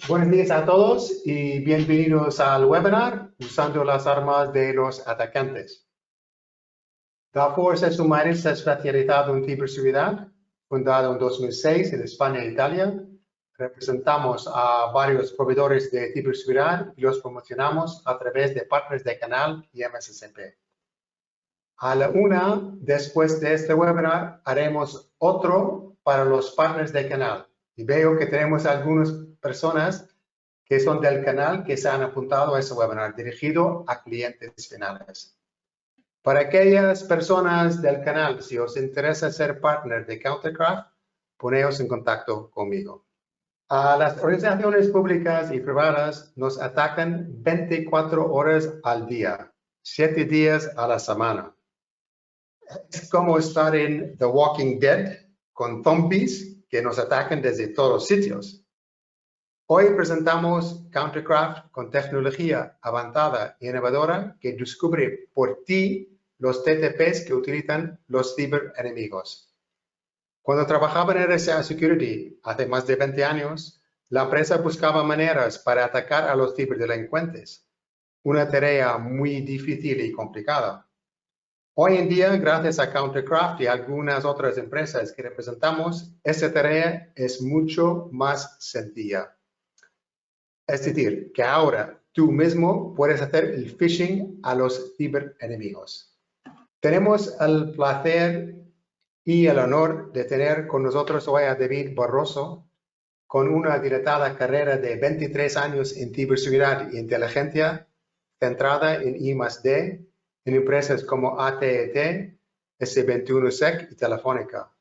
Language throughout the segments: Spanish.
Buenos días a todos y bienvenidos al webinar Usando las armas de los atacantes. Darforce Humanis es especializado en ciberseguridad, fundado en 2006 en España e Italia. Representamos a varios proveedores de ciberseguridad y los promocionamos a través de partners de canal y MSSP. A la una, después de este webinar, haremos otro para los partners de canal. Y veo que tenemos algunas personas que son del canal que se han apuntado a ese webinar dirigido a clientes finales. Para aquellas personas del canal, si os interesa ser partner de Countercraft, poneos en contacto conmigo. A las organizaciones públicas y privadas nos atacan 24 horas al día, 7 días a la semana. Es como estar en The Walking Dead con zombies que nos atacan desde todos sitios. Hoy presentamos Countercraft con tecnología avanzada e innovadora que descubre por ti los TTPs que utilizan los ciberenemigos. Cuando trabajaba en RSA Security hace más de 20 años, la empresa buscaba maneras para atacar a los ciberdelincuentes, una tarea muy difícil y complicada. Hoy en día, gracias a Countercraft y algunas otras empresas que representamos, esta tarea es mucho más sencilla. Es decir, que ahora tú mismo puedes hacer el phishing a los ciberenemigos. Tenemos el placer y el honor de tener con nosotros hoy a David Barroso, con una dilatada carrera de 23 años en ciberseguridad e inteligencia, centrada en I+D, en empresas como AT&T, S21Sec y Telefónica.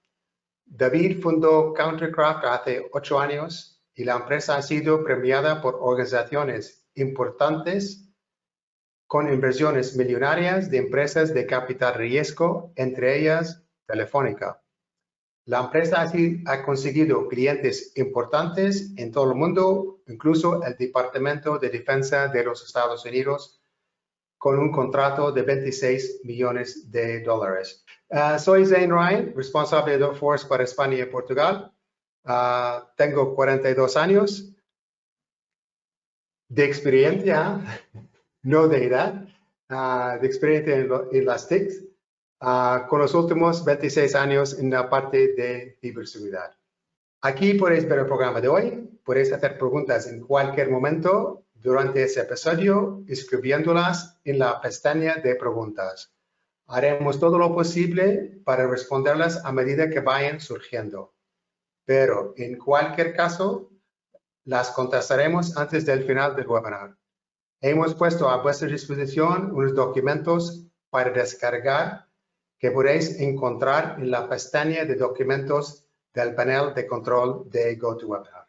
David fundó Countercraft hace 8 años y la empresa ha sido premiada por organizaciones importantes con inversiones millonarias de empresas de capital riesgo, entre ellas Telefónica. La empresa ha conseguido clientes importantes en todo el mundo, incluso el Departamento de Defensa de los Estados Unidos, con un contrato de $26 millones. Soy Zane Ryan, responsable de Darforce para España y Portugal. Tengo 42 años de experiencia, no de edad, de experiencia en las TICs, con los últimos 26 años en la parte de ciberseguridad. Aquí podéis ver el programa de hoy. Podéis hacer preguntas en cualquier momento durante ese episodio, escribiéndolas en la pestaña de preguntas. Haremos todo lo posible para responderlas a medida que vayan surgiendo. Pero en cualquier caso, las contestaremos antes del final del webinar. Hemos puesto a vuestra disposición unos documentos para descargar que podéis encontrar en la pestaña de documentos del panel de control de GoToWebinar.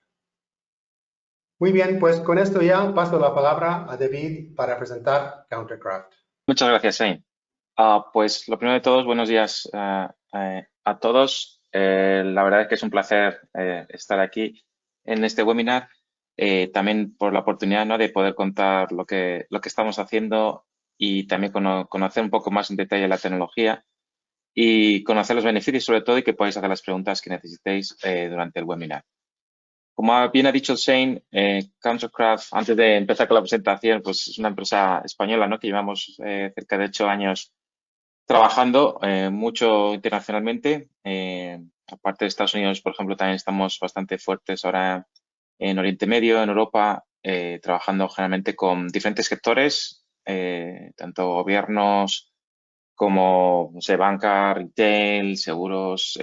Muy bien, pues con esto ya paso la palabra a David para presentar Countercraft. Muchas gracias, Zane. Pues lo primero de todos, buenos días a todos. La verdad es que es un placer estar aquí en este webinar. También por la oportunidad, ¿no?, de poder contar lo que estamos haciendo y también conocer un poco más en detalle la tecnología y conocer los beneficios sobre todo y que podáis hacer las preguntas que necesitéis durante el webinar. Como bien ha dicho Zane, Countercraft, antes de empezar con la presentación, pues es una empresa española, ¿no?, que llevamos cerca de 8 años trabajando mucho internacionalmente. Aparte de Estados Unidos, por ejemplo, también estamos bastante fuertes ahora en Oriente Medio, en Europa, trabajando generalmente con diferentes sectores, tanto gobiernos como, no sé, banca, retail, seguros,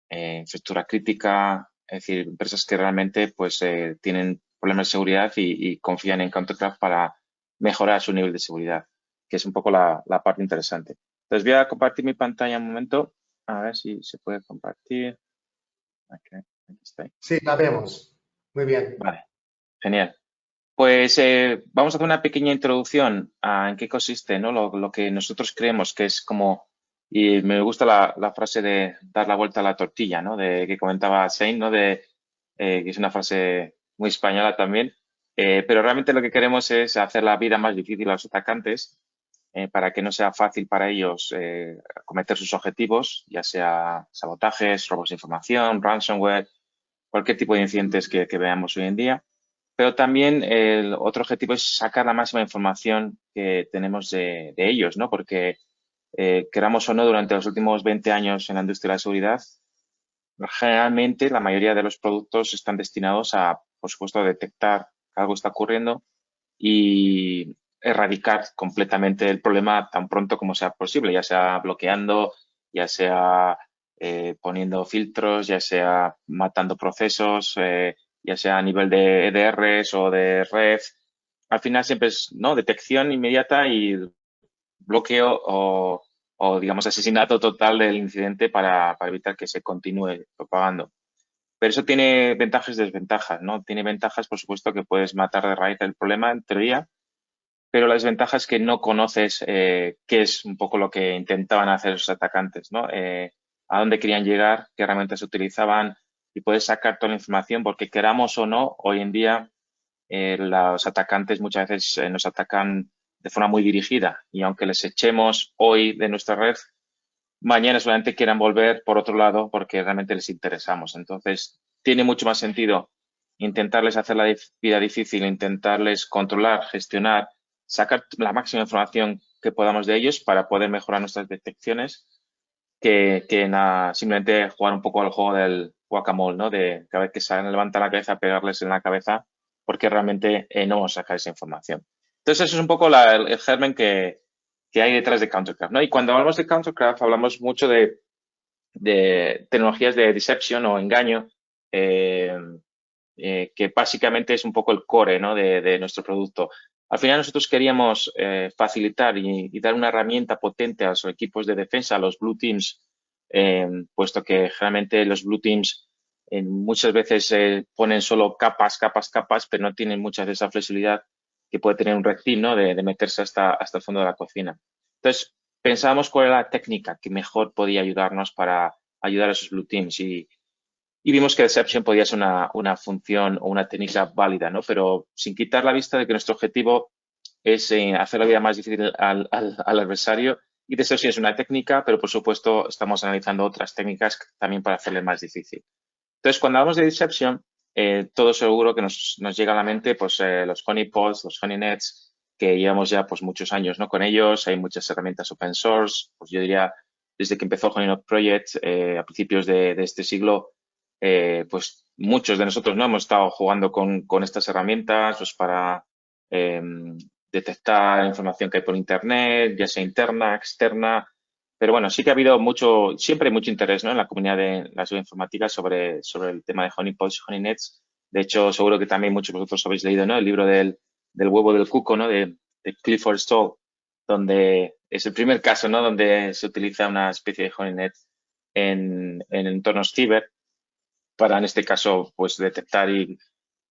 infraestructura crítica, es decir, empresas que realmente pues tienen problemas de seguridad y confían en Countercraft para mejorar su nivel de seguridad, que es un poco la parte interesante. Entonces voy a compartir mi pantalla un momento, a ver si se puede compartir. Okay, aquí está. Sí, la vemos. Muy bien. Vale, genial. Pues vamos a hacer una pequeña introducción a en qué consiste, ¿no?, lo que nosotros creemos que es como, y me gusta la frase de dar la vuelta a la tortilla, ¿no?, de que comentaba Zane, ¿no?, que es una frase muy española también, pero realmente lo que queremos es hacer la vida más difícil a los atacantes para que no sea fácil para ellos cometer sus objetivos, ya sea sabotajes, robos de información, ransomware, cualquier tipo de incidentes que veamos hoy en día. Pero también el otro objetivo es sacar la máxima información que tenemos de ellos, ¿no? Porque queramos o no, durante los últimos 20 años en la industria de la seguridad, generalmente la mayoría de los productos están destinados a, por supuesto, detectar que algo está ocurriendo y erradicar completamente el problema tan pronto como sea posible, ya sea bloqueando, ya sea poniendo filtros, ya sea matando procesos, ya sea a nivel de EDRs o de red. Al final siempre es, ¿no?, detección inmediata y bloqueo o, digamos, asesinato total del incidente para evitar que se continúe propagando. Pero eso tiene ventajas y desventajas, ¿no? Tiene ventajas, por supuesto, que puedes matar de raíz el problema, en teoría, pero la desventaja es que no conoces qué es un poco lo que intentaban hacer esos atacantes, ¿no? A dónde querían llegar, qué herramientas utilizaban y puedes sacar toda la información porque queramos o no, hoy en día los atacantes muchas veces nos atacan de forma muy dirigida y aunque les echemos hoy de nuestra red, mañana solamente quieran volver por otro lado porque realmente les interesamos. Entonces, tiene mucho más sentido intentarles hacer la vida difícil, intentarles controlar, gestionar, sacar la máxima información que podamos de ellos para poder mejorar nuestras detecciones que simplemente jugar un poco al juego del guacamole, ¿no? De cada vez que se levanta la cabeza, pegarles en la cabeza porque realmente no vamos a sacar esa información. Entonces, eso es un poco el germen que hay detrás de Countercraft, ¿no? Y cuando hablamos de Countercraft, hablamos mucho de tecnologías de deception o engaño, que básicamente es un poco el core, ¿no?, de nuestro producto. Al final nosotros queríamos facilitar y dar una herramienta potente a los equipos de defensa, a los Blue Teams, puesto que generalmente los Blue Teams muchas veces ponen solo capas, pero no tienen muchas de esa flexibilidad que puede tener un Red Team, ¿no?, de meterse hasta el fondo de la cocina. Entonces, pensábamos cuál era la técnica que mejor podía ayudarnos para ayudar a esos Blue Teams y vimos que Deception podía ser una función o una técnica válida, ¿no? Pero sin quitar la vista de que nuestro objetivo es hacer la vida más difícil al adversario. Y Deception es una técnica, pero por supuesto estamos analizando otras técnicas también para hacerle más difícil. Entonces, cuando hablamos de Deception, todo seguro que nos llega a la mente pues, los honeypots, los honeynets, que llevamos ya pues, muchos años, ¿no?, con ellos. Hay muchas herramientas open source. Pues yo diría, desde que empezó el Honeynot Project a principios de este siglo, pues muchos de nosotros no hemos estado jugando con estas herramientas pues para detectar información que hay por internet, ya sea interna, externa. Pero bueno, sí que ha habido siempre hay mucho interés, ¿no?, en la comunidad de la seguridad informática sobre el tema de honeypots y honeynets. De hecho, seguro que también muchos de vosotros habéis leído, ¿no?, el libro del huevo del cuco, ¿no?, de Clifford Stoll, donde es el primer caso, ¿no?, donde se utiliza una especie de honeynet en entornos ciber para, en este caso, pues detectar y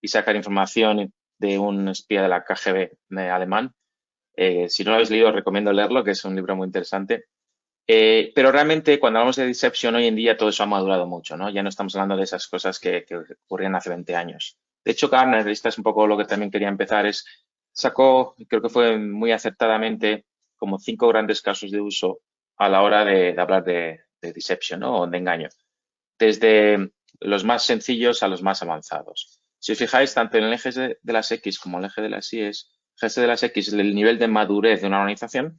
sacar información de un espía de la KGB alemán. Si no lo habéis leído, os recomiendo leerlo, que es un libro muy interesante. Pero realmente, cuando hablamos de Deception hoy en día, todo eso ha madurado mucho, ¿no? Ya no estamos hablando de esas cosas que ocurrían hace 20 años. De hecho, Gartner, esta es un poco lo que también quería empezar, sacó, creo que fue muy acertadamente, como 5 grandes casos de uso a la hora de hablar de Deception, ¿no?, o de engaño. Desde los más sencillos a los más avanzados. Si os fijáis, tanto en el eje de las X como el eje de las Y, el eje de las X es el nivel de madurez de una organización,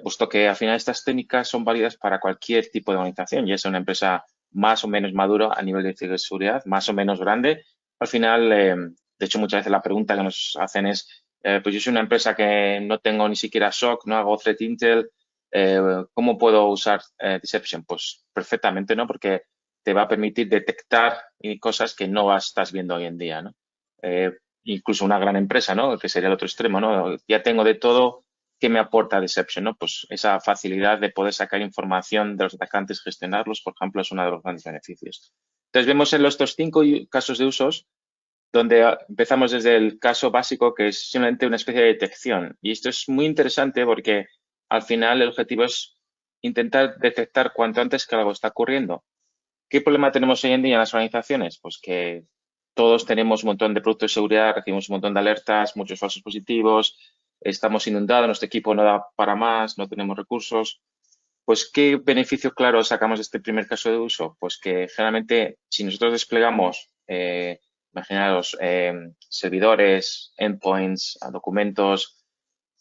puesto que al final estas técnicas son válidas para cualquier tipo de organización, ya sea una empresa más o menos madura a nivel de ciberseguridad, más o menos grande. Al final, de hecho, muchas veces la pregunta que nos hacen es, pues yo soy una empresa que no tengo ni siquiera SOC, no hago threat intel, ¿cómo puedo usar Deception? Pues perfectamente, ¿no? Porque te va a permitir detectar cosas que no estás viendo hoy en día, ¿no? Incluso una gran empresa, ¿no?, que sería el otro extremo, ¿no? Ya tengo de todo, ¿qué me aporta Deception, no? Pues esa facilidad de poder sacar información de los atacantes, gestionarlos, por ejemplo, es uno de los grandes beneficios. Entonces, vemos en estos 5 casos de usos donde empezamos desde el caso básico, que es simplemente una especie de detección. Y esto es muy interesante porque al final el objetivo es intentar detectar cuanto antes que algo está ocurriendo. ¿Qué problema tenemos hoy en día en las organizaciones? Pues que todos tenemos un montón de productos de seguridad, recibimos un montón de alertas, muchos falsos positivos, estamos inundados, nuestro equipo no da para más, no tenemos recursos. Pues, ¿qué beneficio claro sacamos de este primer caso de uso? Pues que generalmente si nosotros desplegamos, imaginaros, servidores, endpoints, documentos,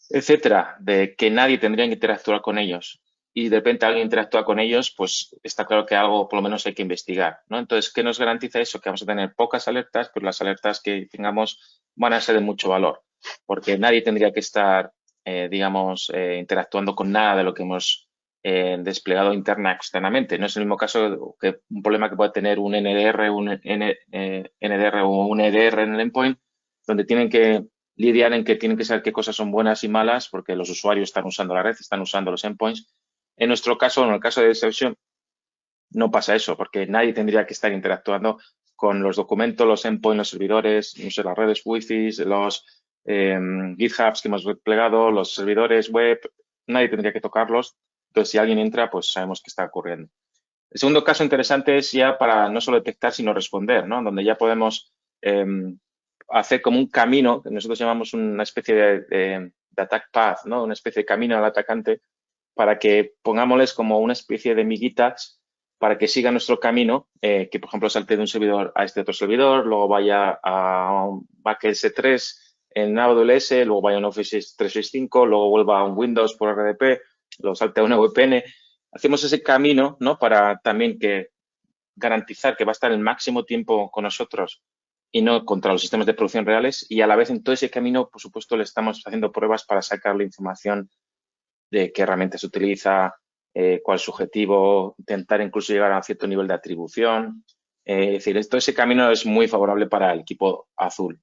etcétera, de que nadie tendría que interactuar con ellos y de repente alguien interactúa con ellos, pues está claro que algo por lo menos hay que investigar, ¿no? Entonces, ¿qué nos garantiza eso? Que vamos a tener pocas alertas, pero las alertas que tengamos van a ser de mucho valor, porque nadie tendría que estar, digamos, interactuando con nada de lo que hemos desplegado interna externamente. No es el mismo caso que un problema que puede tener un NDR, NDR o un EDR en el endpoint, donde tienen que lidiar en que tienen que saber qué cosas son buenas y malas, porque los usuarios están usando la red, están usando los endpoints. En nuestro caso, en el caso de Deception, no pasa eso, porque nadie tendría que estar interactuando con los documentos, los endpoints, los servidores, no sé, las redes Wi-Fi, los GitHubs que hemos desplegado, los servidores web, nadie tendría que tocarlos. Entonces, si alguien entra, pues sabemos qué está ocurriendo. El segundo caso interesante es ya para no solo detectar, sino responder, ¿no? Donde ya podemos hacer como un camino, que nosotros llamamos una especie de attack path, ¿no? Una especie de camino al atacante para que pongámosles como una especie de miguitas para que siga nuestro camino, que por ejemplo salte de un servidor a este otro servidor, luego vaya a un back S3 en AWS, luego vaya a un Office 365, luego vuelva a un Windows por RDP, luego salte a una VPN. Hacemos ese camino, ¿no? Para también que garantizar que va a estar el máximo tiempo con nosotros y no contra los sistemas de producción reales, y a la vez en todo ese camino, por supuesto, le estamos haciendo pruebas para sacar la información de qué herramienta se utiliza, cuál es su objetivo, intentar incluso llegar a cierto nivel de atribución. Es decir, todo ese camino es muy favorable para el equipo azul.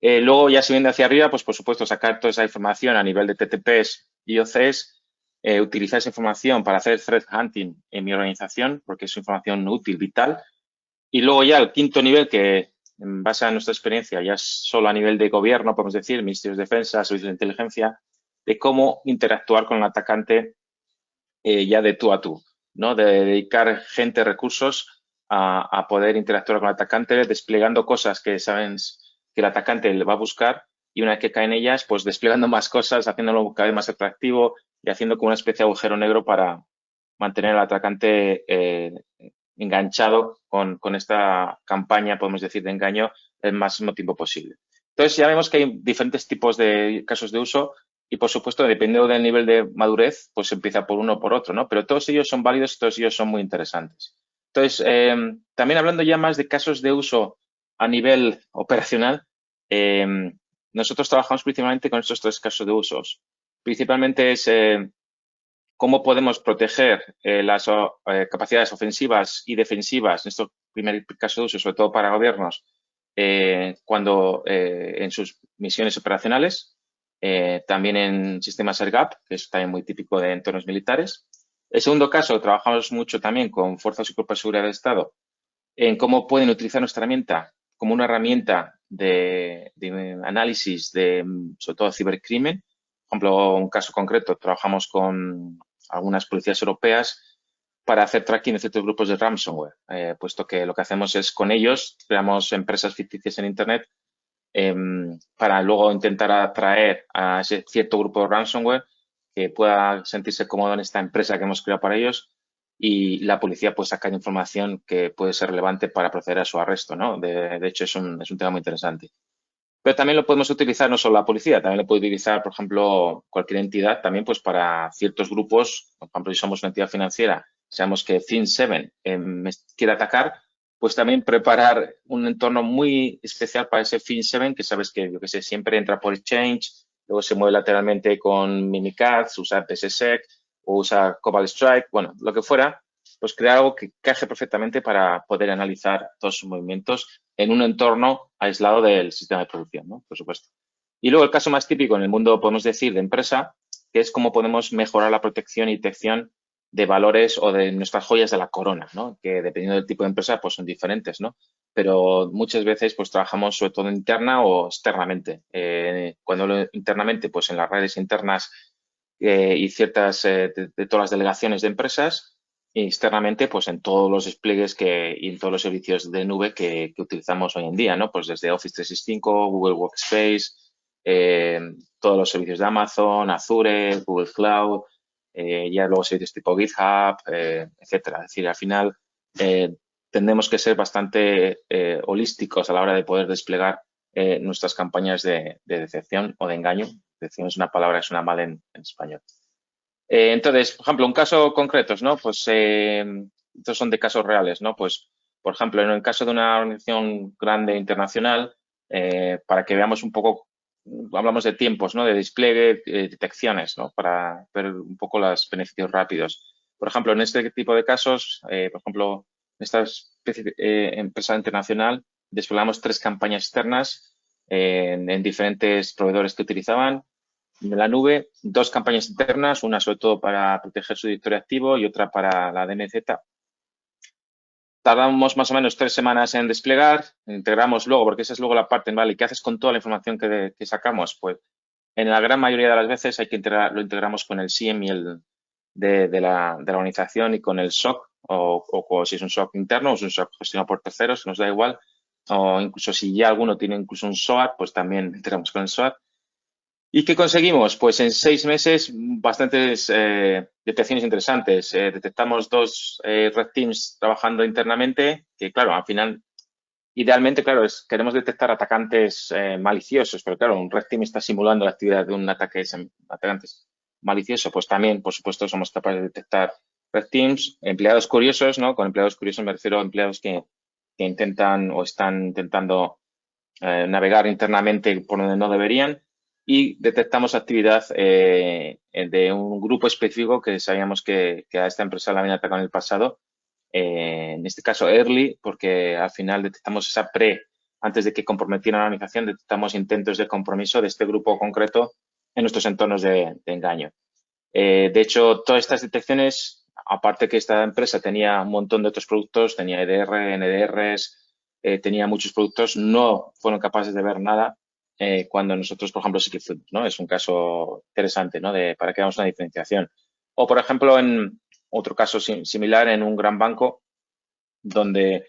Luego, ya subiendo hacia arriba, pues por supuesto, sacar toda esa información a nivel de TTPs y OCs, utilizar esa información para hacer threat hunting en mi organización, porque es información útil, vital. Y luego ya el quinto nivel, que en base a nuestra experiencia, ya es solo a nivel de gobierno, podemos decir, ministerios de defensa, servicios de inteligencia, de cómo interactuar con el atacante ya de tú a tú, ¿no? De dedicar gente, recursos a poder interactuar con el atacante, desplegando cosas que saben que el atacante le va a buscar, y una vez que caen ellas, pues desplegando más cosas, haciéndolo cada vez más atractivo y haciendo como una especie de agujero negro para mantener al atacante enganchado con esta campaña, podemos decir, de engaño el máximo tiempo posible. Entonces, ya vemos que hay diferentes tipos de casos de uso y, por supuesto, dependiendo del nivel de madurez, pues empieza por uno o por otro, ¿no? Pero todos ellos son válidos y todos ellos son muy interesantes. Entonces, también hablando ya más de casos de uso a nivel operacional, nosotros trabajamos principalmente con estos tres casos de usos. Principalmente es cómo podemos proteger las capacidades ofensivas y defensivas, en este primer caso de uso, sobre todo para gobiernos, cuando en sus misiones operacionales, también en sistemas air-gap, que es también muy típico de entornos militares. El segundo caso, trabajamos mucho también con fuerzas y cuerpos de seguridad del Estado en cómo pueden utilizar nuestra herramienta como una herramienta de análisis de, sobre todo, cibercrimen. Por ejemplo, un caso concreto, trabajamos con algunas policías europeas para hacer tracking de ciertos grupos de ransomware, puesto que lo que hacemos es con ellos, creamos empresas ficticias en Internet para luego intentar atraer a ese cierto grupo de ransomware que pueda sentirse cómodo en esta empresa que hemos creado para ellos, y la policía puede sacar información que puede ser relevante para proceder a su arresto, ¿no? De hecho, es un tema muy interesante. Pero también lo podemos utilizar no solo la policía, también lo puede utilizar, por ejemplo, cualquier entidad también, pues para ciertos grupos. Por ejemplo, si somos una entidad financiera, sabemos que Fin7 me quiere atacar, pues también preparar un entorno muy especial para ese Fin7, que sabes que, yo que sé, siempre entra por Exchange, luego se mueve lateralmente con Mimikatz, usa PSSEC o usa Cobalt Strike, bueno, lo que fuera, pues crear algo que encaje perfectamente para poder analizar todos sus movimientos en un entorno aislado del sistema de producción, ¿no? Por supuesto. Y luego el caso más típico en el mundo, podemos decir, de empresa, que es cómo podemos mejorar la protección y detección de valores o de nuestras joyas de la corona, ¿no? Que dependiendo del tipo de empresa, pues son diferentes, ¿no? Pero muchas veces, pues trabajamos sobre todo interna o externamente. Cuando internamente, pues en las redes internas y ciertas de todas las delegaciones de empresas, e externamente, pues en todos los despliegues y en todos los servicios de nube que utilizamos hoy en día, ¿no? Pues desde Office 365, Google Workspace, todos los servicios de Amazon, Azure, Google Cloud, ya luego servicios tipo GitHub, etcétera. Es decir, al final tendremos que ser bastante holísticos a la hora de poder desplegar nuestras campañas de decepción o de engaño. Decepción es una palabra que suena mal en español. Entonces, por ejemplo, un caso concretos, ¿no? Pues estos son de casos reales, ¿no? Pues, por ejemplo, en el caso de una organización grande internacional, para que veamos un poco, hablamos de tiempos, ¿no? De despliegue, detecciones, ¿no? Para ver un poco los beneficios rápidos. Por ejemplo, en este tipo de casos, por ejemplo, en esta empresa internacional, desplegamos 3 campañas externas en diferentes proveedores que utilizaban en la nube, 2 campañas internas, una sobre todo para proteger su directorio activo y otra para la DMZ. Tardamos más o menos 3 semanas en desplegar, integramos luego, porque esa es luego la parte, ¿vale? ¿Qué haces con toda la información que sacamos? Pues en la gran mayoría de las veces hay que lo integramos con el SIEM y de la organización y con el SOC, o si es un SOC interno o es un SOC gestionado por terceros, nos da igual, o incluso si ya alguno tiene incluso un SOAR, pues también integramos con el SOAR. ¿Y qué conseguimos? Pues en 6 meses bastantes detecciones interesantes. Detectamos 2 red teams trabajando internamente, que claro, al final, idealmente, claro, queremos detectar atacantes maliciosos, pero claro, un red team está simulando la actividad de un atacante malicioso. Pues también, por supuesto, somos capaces de detectar red teams, empleados curiosos, ¿no? Con empleados curiosos me refiero a empleados que intentan o están intentando navegar internamente por donde no deberían. Y detectamos actividad de un grupo específico que sabíamos que a esta empresa la habían atacado en el pasado, en este caso Early, porque al final detectamos esa antes de que comprometiera la organización, detectamos intentos de compromiso de este grupo concreto en nuestros entornos de engaño. De hecho, todas estas detecciones, aparte que esta empresa tenía un montón de otros productos, tenía EDR, NDRs, tenía muchos productos, no fueron capaces de ver nada cuando nosotros, por ejemplo, sí que fuimos, ¿no? Es un caso interesante, ¿no? Para que hagamos una diferenciación. O, por ejemplo, en otro caso similar, en un gran banco, donde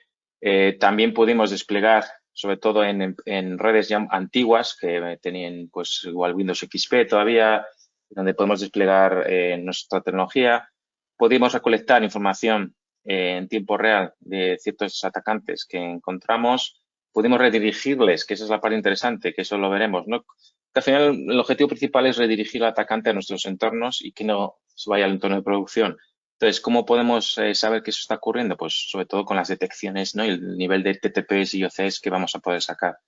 también pudimos desplegar, sobre todo en redes ya antiguas, que tenían, pues, igual Windows XP todavía, donde podemos desplegar nuestra tecnología. Pudimos recolectar información en tiempo real de ciertos atacantes que encontramos. Pudimos redirigirles, que esa es la parte interesante, que eso lo veremos, ¿no? Que al final el objetivo principal es redirigir al atacante a nuestros entornos y que no se vaya al entorno de producción. Entonces, ¿cómo podemos saber que eso está ocurriendo? Pues sobre todo con las detecciones, ¿no? Y el nivel de TTPs y OCs que vamos a poder sacar.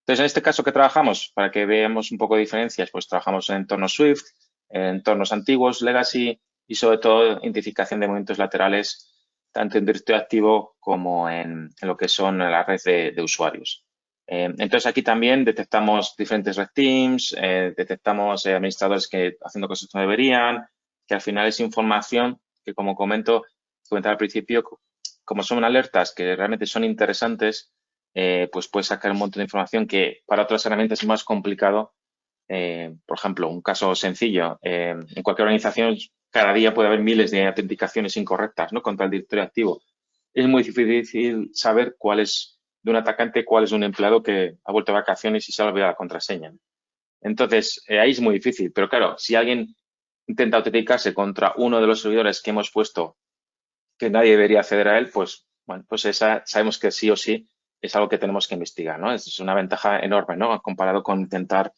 Entonces, en este caso, ¿qué trabajamos? Para que veamos un poco de diferencias, pues trabajamos en entornos Swift, en entornos antiguos, legacy y sobre todo identificación de movimientos laterales, tanto en directorio activo como en lo que son la red de usuarios. Entonces, aquí también detectamos diferentes red teams, detectamos administradores que haciendo cosas que no deberían, que al final es información que, como comentaba al principio, como son alertas que realmente son interesantes, pues puedes sacar un montón de información que para otras herramientas es más complicado. Por ejemplo, un caso sencillo, en cualquier organización cada día puede haber miles de autenticaciones incorrectas, ¿no? Contra el directorio activo. Es muy difícil saber cuál es de un atacante, cuál es de un empleado que ha vuelto de vacaciones y se ha olvidado la contraseña. Entonces, ahí es muy difícil. Pero claro, si alguien intenta autenticarse contra uno de los servidores que hemos puesto que nadie debería acceder a él, pues, bueno, pues sabemos que sí o sí es algo que tenemos que investigar, ¿no? Es una ventaja enorme, ¿no? Comparado con intentar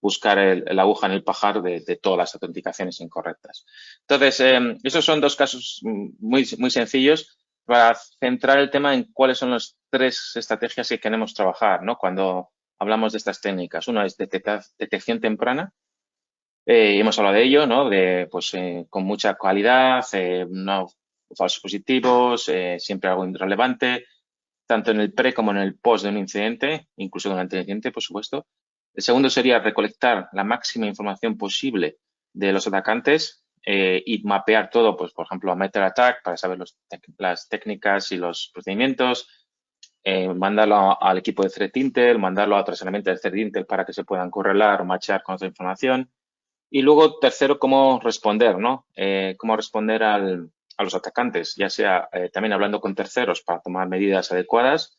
buscar la aguja en el pajar de todas las autenticaciones incorrectas. Entonces, esos son 2 casos muy sencillos para centrar el tema en cuáles son las 3 estrategias que queremos trabajar, ¿no? Cuando hablamos de estas técnicas. Una es detección temprana. Hemos hablado de ello, ¿no? Pues, con mucha calidad, no falsos positivos, siempre algo irrelevante, tanto en el pre como en el post de un incidente, incluso durante el incidente, por supuesto. El segundo sería recolectar la máxima información posible de los atacantes y mapear todo, pues, por ejemplo, a Method Attack para saber las técnicas y los procedimientos, mandarlo al equipo de Threat Intel, mandarlo a otras herramientas de Threat Intel para que se puedan correlar o matchar con otra información. Y luego, tercero, cómo responder, ¿no? Cómo responder a los atacantes, ya sea también hablando con terceros para tomar medidas adecuadas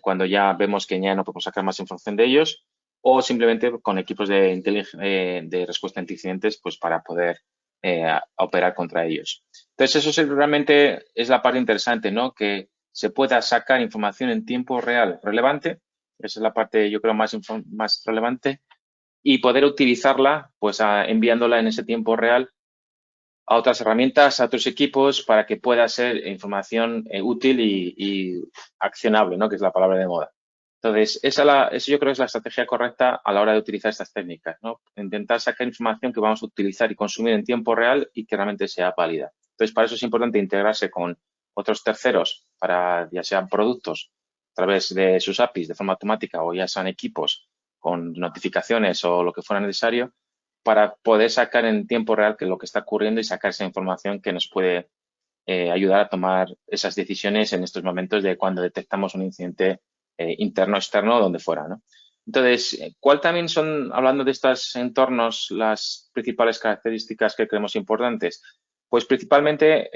cuando ya vemos que ya no podemos sacar más información de ellos, o simplemente con equipos de respuesta a incidentes pues para poder operar contra ellos. Entonces, eso realmente es la parte interesante, ¿no? Que se pueda sacar información en tiempo real relevante, esa es la parte yo creo más relevante, y poder utilizarla pues enviándola en ese tiempo real a otras herramientas, a otros equipos, para que pueda ser información útil y accionable, ¿no? Que es la palabra de moda. Entonces, eso yo creo que es la estrategia correcta a la hora de utilizar estas técnicas, ¿no? Intentar sacar información que vamos a utilizar y consumir en tiempo real y que realmente sea válida. Entonces, para eso es importante integrarse con otros terceros, para ya sean productos a través de sus APIs de forma automática o ya sean equipos con notificaciones o lo que fuera necesario, para poder sacar en tiempo real qué es lo que está ocurriendo y sacar esa información que nos puede ayudar a tomar esas decisiones en estos momentos de cuando detectamos un incidente interno, externo, donde fuera, ¿no? Entonces, ¿cuál también son, hablando de estos entornos, las principales características que creemos importantes? Pues principalmente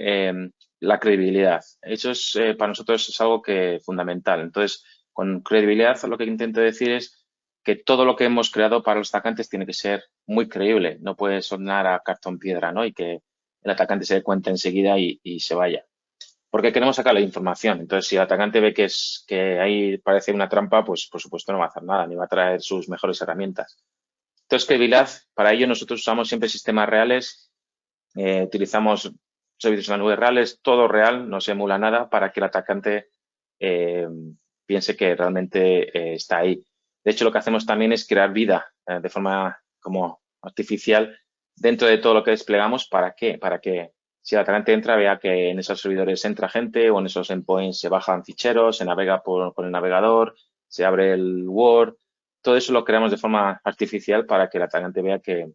la credibilidad. Eso es, para nosotros es algo que fundamental. Entonces, con credibilidad lo que intento decir es que todo lo que hemos creado para los atacantes tiene que ser muy creíble. No puede sonar a cartón piedra, ¿no? Y que el atacante se dé cuenta enseguida y se vaya. Porque queremos sacar la información. Entonces, si el atacante ve que ahí parece una trampa, pues por supuesto no va a hacer nada, ni va a traer sus mejores herramientas. Entonces, credibilidad, para ello nosotros usamos siempre sistemas reales, utilizamos servicios en la nube reales, todo real, no se emula nada para que el atacante piense que realmente está ahí. De hecho, lo que hacemos también es crear vida de forma como artificial dentro de todo lo que desplegamos. ¿Para qué? Para que si el atacante entra, vea que en esos servidores entra gente o en esos endpoints se bajan ficheros, se navega por el navegador, se abre el Word. Todo eso lo creamos de forma artificial para que el atacante vea que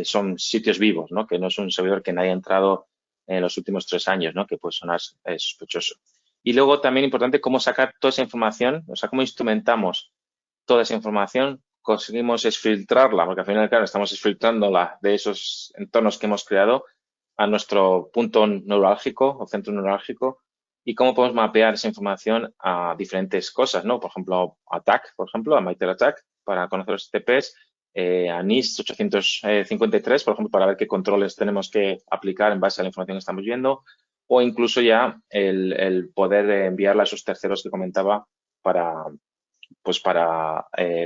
son sitios vivos, ¿no? Que no es un servidor que nadie ha entrado en los últimos 3 años, ¿no? Que puede sonar sospechoso. Y luego también importante cómo sacar toda esa información, o sea, cómo instrumentamos toda esa información, conseguimos exfiltrarla, porque al final, claro, estamos exfiltrándola de esos entornos que hemos creado a nuestro punto neurálgico o centro neurálgico, y cómo podemos mapear esa información a diferentes cosas, ¿no? Por ejemplo, ATT&CK, por ejemplo, a MITRE ATT&CK, para conocer los TPs, a NIST 853, por ejemplo, para ver qué controles tenemos que aplicar en base a la información que estamos viendo, o incluso ya el poder enviarla a esos terceros que comentaba para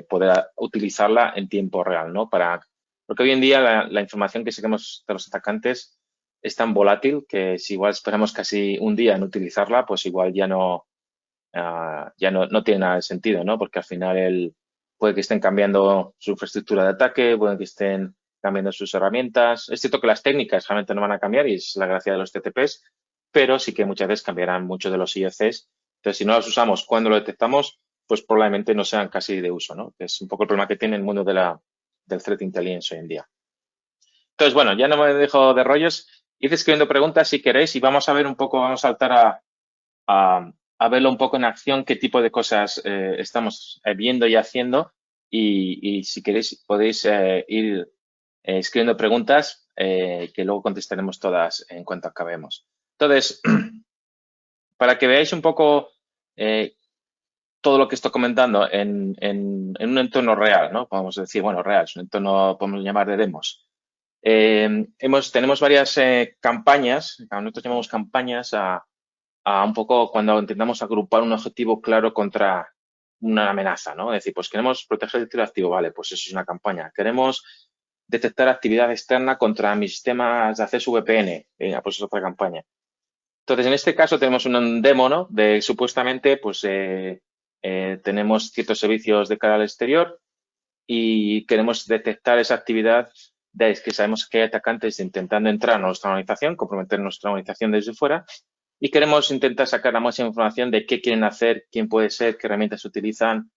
poder utilizarla en tiempo real, ¿no? Porque hoy en día la información que seguimos de los atacantes es tan volátil que si igual esperamos casi un día en utilizarla, pues igual ya no tiene nada de sentido, ¿no? Porque al final puede que estén cambiando su infraestructura de ataque, puede que estén cambiando sus herramientas. Es cierto que las técnicas realmente no van a cambiar y es la gracia de los TTPs, pero sí que muchas veces cambiarán muchos de los IECs. Entonces, si no los usamos cuando lo detectamos, pues probablemente no sean casi de uso, ¿no? Que es un poco el problema que tiene el mundo del threat intelligence hoy en día. Entonces, bueno, ya no me dejo de rollos. Id escribiendo preguntas si queréis y vamos a ver un poco, vamos a saltar a verlo un poco en acción, qué tipo de cosas estamos viendo y haciendo. Y si queréis, podéis ir escribiendo preguntas que luego contestaremos todas en cuanto acabemos. Entonces, para que veáis un poco todo lo que estoy comentando en un entorno real, ¿no? Podemos decir, bueno, real, es un entorno, podemos llamar de demos. Tenemos varias campañas, nosotros llamamos campañas a un poco cuando intentamos agrupar un objetivo claro contra una amenaza, ¿no? Es decir, pues queremos proteger el tiro activo, vale, pues eso es una campaña. Queremos detectar actividad externa contra mis sistemas de acceso VPN, venga, pues es otra campaña. Entonces, en este caso tenemos un demo, ¿no? De supuestamente, pues tenemos ciertos servicios de cara al exterior y queremos detectar esa actividad de que sabemos que hay atacantes intentando entrar a nuestra organización, comprometer nuestra organización desde fuera, y queremos intentar sacar la máxima información de qué quieren hacer, quién puede ser, qué herramientas utilizan,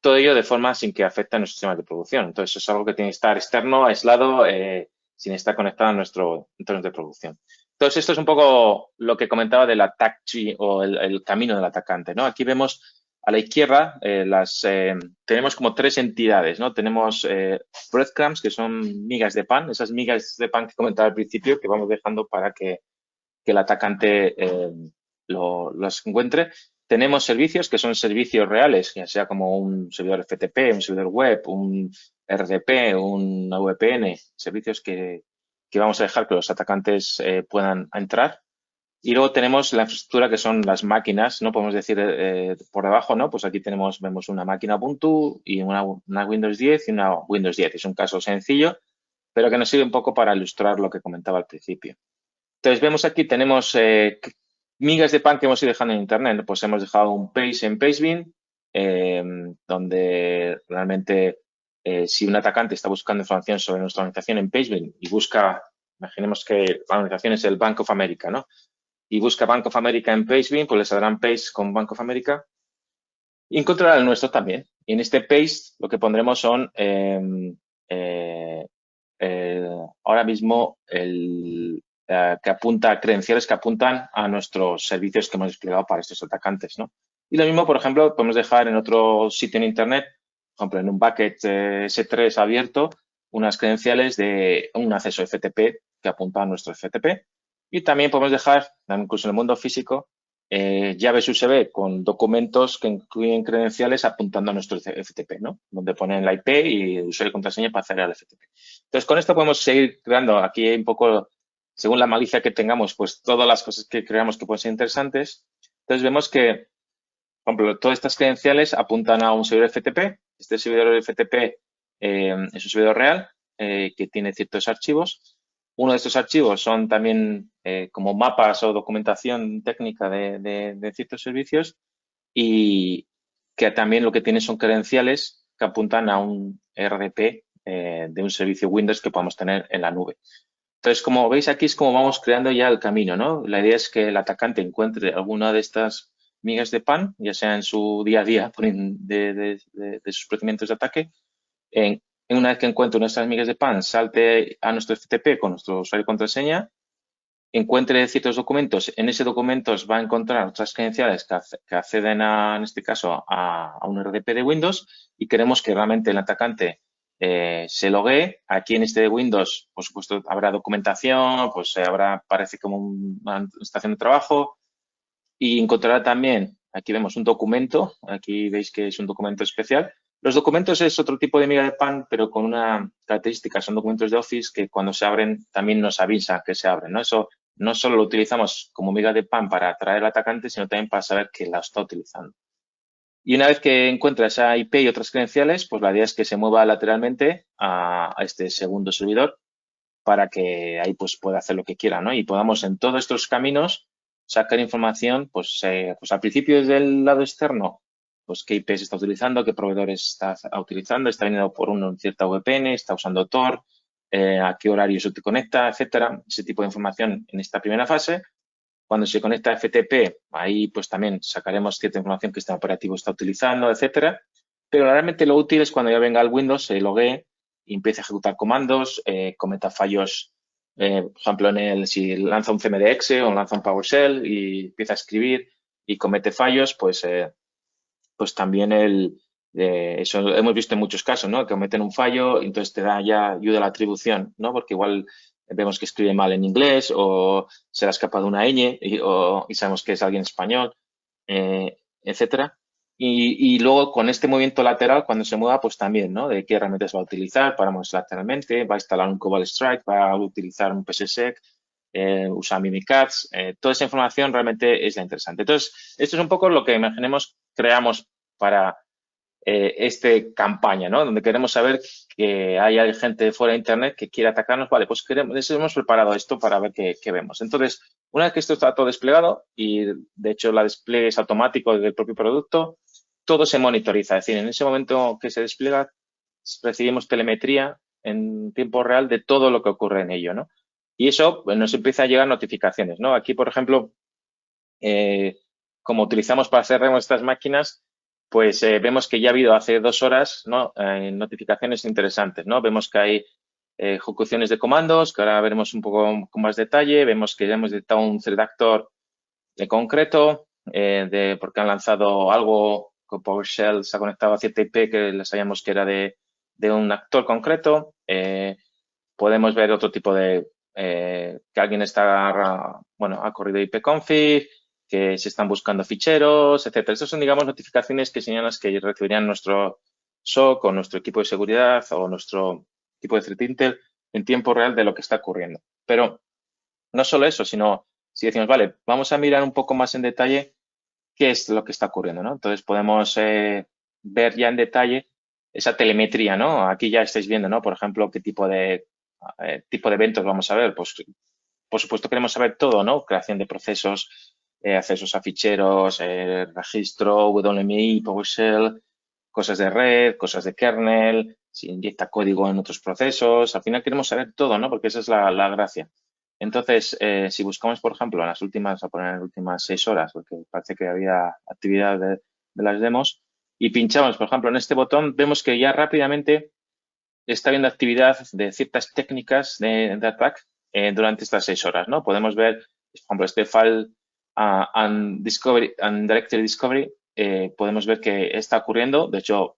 todo ello de forma sin que afecte a nuestros sistemas de producción. Entonces, es algo que tiene que estar externo, aislado, sin estar conectado a nuestro entorno de producción. Entonces, esto es un poco lo que comentaba del attack tree o el camino del atacante, ¿no? Aquí vemos a la izquierda tenemos como 3 entidades, ¿no? Tenemos breadcrumbs, que son migas de pan, esas migas de pan que comentaba al principio, que vamos dejando para que el atacante los encuentre. tenemos servicios que son servicios reales, ya sea como un servidor FTP, un servidor web, un RDP, un VPN, servicios que vamos a dejar que los atacantes puedan entrar. Y luego tenemos la infraestructura que son las máquinas, ¿no? Podemos decir por debajo, ¿no? Pues aquí vemos una máquina Ubuntu y una Windows 10 y una Windows 10. Es un caso sencillo, pero que nos sirve un poco para ilustrar lo que comentaba al principio. Entonces, vemos aquí, tenemos migas de pan que hemos ido dejando en Internet. Pues hemos dejado un page en Pastebin, donde realmente si un atacante está buscando información sobre nuestra organización en Pastebin y busca, imaginemos que la organización es el Bank of America, ¿no? Y busca Bank of America en Pastebin, pues le saldrán page con Bank of America y encontrará el nuestro también. Y en este page lo que pondremos son ahora mismo que apunta credenciales que apuntan a nuestros servicios que hemos desplegado para estos atacantes, ¿no? Y lo mismo, por ejemplo, podemos dejar en otro sitio en Internet, por ejemplo, en un bucket S3 abierto, unas credenciales de un acceso FTP que apunta a nuestro FTP. Y también podemos dejar, incluso en el mundo físico, llaves USB con documentos que incluyen credenciales apuntando a nuestro FTP, ¿no? Donde ponen la IP y el usuario y contraseña para acceder al FTP. Entonces, con esto podemos seguir creando aquí un poco, según la malicia que tengamos, pues todas las cosas que creamos que pueden ser interesantes. Entonces, vemos que, por ejemplo, todas estas credenciales apuntan a un servidor FTP. Este servidor FTP es un servidor real que tiene ciertos archivos. Uno de estos archivos son también como mapas o documentación técnica de ciertos servicios y que también lo que tiene son credenciales que apuntan a un RDP de un servicio Windows que podamos tener en la nube. Entonces, como veis aquí es como vamos creando ya el camino, ¿no? La idea es que el atacante encuentre alguna de estas migas de pan, ya sea en su día a día de sus procedimientos de ataque. Una vez que encuentre nuestras migas de pan, salte a nuestro FTP con nuestro usuario y contraseña, encuentre ciertos documentos. En ese documento va a encontrar otras credenciales que acceden en este caso, a un RDP de Windows y queremos que realmente el atacante se loguee. Aquí en este de Windows, por supuesto, habrá documentación, pues parece como una estación de trabajo y encontrará también, aquí vemos un documento, aquí veis que es un documento especial. Los documentos es otro tipo de miga de pan, pero con una característica, son documentos de Office que cuando se abren también nos avisa que se abren, ¿no? Eso no solo lo utilizamos como miga de pan para atraer al atacante, sino también para saber que la está utilizando. Y una vez que encuentra esa IP y otras credenciales, pues la idea es que se mueva lateralmente a este segundo servidor para que ahí pues pueda hacer lo que quiera, ¿no? Y podamos en todos estos caminos sacar información, pues al principio desde el lado externo, pues qué IP se está utilizando, qué proveedores está utilizando, está viniendo por una cierta VPN, está usando Tor, a qué horario se te conecta, etcétera. Ese tipo de información en esta primera fase. Cuando se conecta a FTP, ahí pues también sacaremos cierta información que este operativo está utilizando, etcétera. Pero realmente lo útil es cuando ya venga el Windows, se loguee y empiece a ejecutar comandos, cometa fallos, por ejemplo, si lanza un CMDX o lanza un PowerShell y empieza a escribir y comete fallos, pues también eso hemos visto en muchos casos, ¿no? Que cometen un fallo y entonces te da ya ayuda a la atribución, ¿no? Porque igual vemos que escribe mal en inglés o se le ha escapado una ñ y sabemos que es alguien español, etcétera. Y luego con este movimiento lateral, cuando se mueva, pues también, ¿no? De qué herramientas va a utilizar, paramos lateralmente, va a instalar un Cobalt Strike, va a utilizar un PSSEC, usa Mimikatz, toda esa información realmente es la interesante. Entonces, esto es un poco lo que imaginemos creamos para esta campaña, ¿no? Donde queremos saber que hay gente fuera de Internet que quiere atacarnos. Vale, pues hemos preparado esto para ver qué vemos. Entonces, una vez que esto está todo desplegado y, de hecho, la despliegue es automático del propio producto, todo se monitoriza. Es decir, en ese momento que se despliega, recibimos telemetría en tiempo real de todo lo que ocurre en ello, ¿no? Y eso pues, nos empieza a llegar notificaciones, ¿no? Aquí, por ejemplo, como utilizamos para hacer nuestras máquinas, pues vemos que ya ha habido hace 2 horas, ¿no? Notificaciones interesantes, ¿no? Vemos que hay ejecuciones de comandos, que ahora veremos un poco con más detalle. Vemos que ya hemos detectado un threat actor de concreto, porque han lanzado algo con PowerShell, se ha conectado a cierta IP que les sabíamos que era de un actor concreto. Podemos ver otro tipo de que alguien está, bueno, ha corrido ipconfig, que se están buscando ficheros, etcétera. Estas son, digamos, notificaciones que señalan que recibirían nuestro SOC o nuestro equipo de seguridad o nuestro equipo de threat intel en tiempo real de lo que está ocurriendo. Pero no solo eso, sino si decimos, vale, vamos a mirar un poco más en detalle qué es lo que está ocurriendo, ¿no? Entonces podemos ver ya en detalle esa telemetría, ¿no? Aquí ya estáis viendo, ¿no? Por ejemplo, qué tipo de eventos vamos a ver. Pues, por supuesto, queremos saber todo, ¿no? Creación de procesos, accesos a ficheros, registro, WMI, PowerShell, cosas de red, cosas de kernel, si inyecta código en otros procesos. Al final queremos saber todo, ¿no? Porque esa es la gracia. Entonces, si buscamos, por ejemplo, en las últimas, a poner en las últimas 6 horas, porque parece que había actividad de las demos, y pinchamos, por ejemplo, en este botón, vemos que ya rápidamente está habiendo actividad de ciertas técnicas de attack durante estas 6 horas, ¿no? Podemos ver, por ejemplo, este file and directory discovery, podemos ver que está ocurriendo. De hecho,